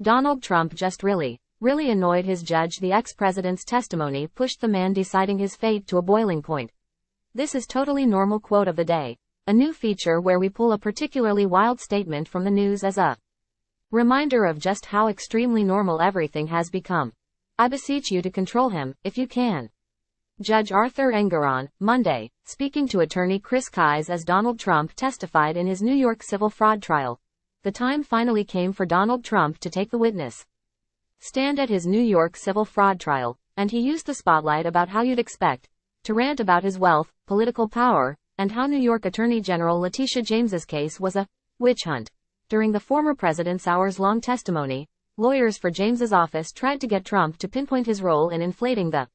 Donald Trump just really annoyed his judge. The ex-president's testimony pushed the man deciding his fate to a boiling point. This is totally normal quote of the day. A new feature where we pull a particularly wild statement from the news as a reminder of just how extremely normal everything has become. I beseech you to control him, if you can. Judge Arthur Engoron, Monday, speaking to attorney Chris Kise as Donald Trump testified in his New York civil fraud trial. The time finally came for Donald Trump to take the witness stand at his New York civil fraud trial, and he used the spotlight about how you'd expect to rant about his wealth, political power, and how New York Attorney General Letitia James's case was a witch hunt. During the former president's hours-long testimony, lawyers for James's office tried to get Trump to pinpoint his role in inflating the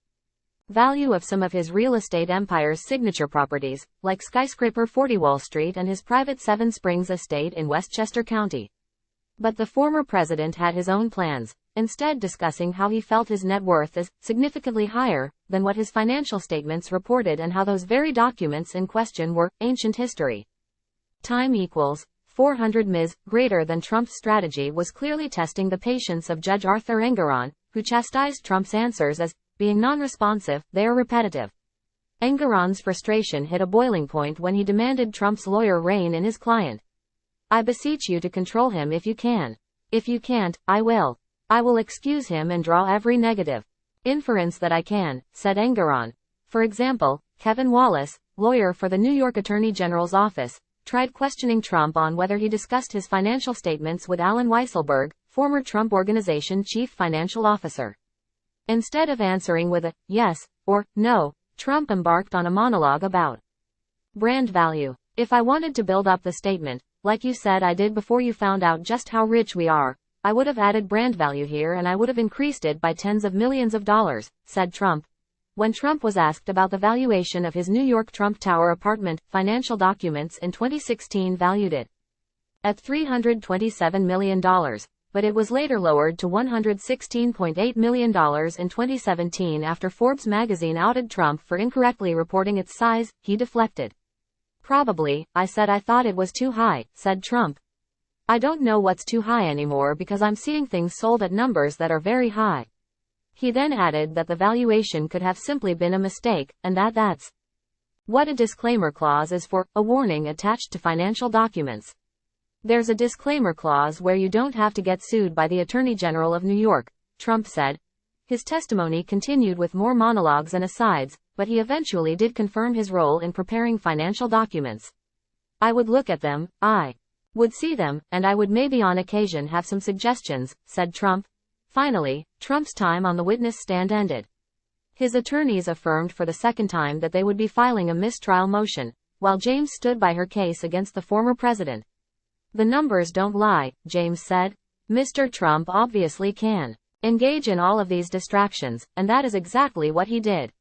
value of some of his real estate empire's signature properties, like skyscraper 40 Wall Street and his private Seven Springs estate in Westchester County. But the former president had his own plans, instead discussing how he felt his net worth is significantly higher than what his financial statements reported and how those very documents in question were ancient history. Time equals 400 Ms. Greater than Trump's strategy was clearly testing the patience of Judge Arthur Engoron, who chastised Trump's answers as being non-responsive. They are repetitive. Engoron's frustration hit a boiling point when he demanded Trump's lawyer rein in his client. I beseech you to control him if you can. If you can't, I will. I will excuse him and draw every negative inference that I can, said Engoron. For example, Kevin Wallace, lawyer for the New York Attorney General's office, tried questioning Trump on whether he discussed his financial statements with Alan Weisselberg, former Trump Organization chief financial officer. Instead of answering with a yes or no, Trump embarked on a monologue about brand value. If I wanted to build up the statement, like you said I did before you found out just how rich we are, I would have added brand value here and I would have increased it by tens of millions of dollars, said Trump. When Trump was asked about the valuation of his New York Trump Tower apartment, financial documents in 2016 valued it at $327 million, but it was later lowered to $116.8 million in 2017 after Forbes magazine outed Trump for incorrectly reporting its size. He deflected. Probably, I said I thought it was too high, said Trump. I don't know what's too high anymore because I'm seeing things sold at numbers that are very high. He then added that the valuation could have simply been a mistake, and that's what a disclaimer clause is for, a warning attached to financial documents. There's a disclaimer clause where you don't have to get sued by the Attorney General of New York, Trump said. His testimony continued with more monologues and asides, but he eventually did confirm his role in preparing financial documents. I would look at them, I would see them, and I would maybe on occasion have some suggestions, said Trump. Finally, Trump's time on the witness stand ended. His attorneys affirmed for the second time that they would be filing a mistrial motion, while James stood by her case against the former president. The numbers don't lie, James said. Mr. Trump obviously can engage in all of these distractions, and that is exactly what he did.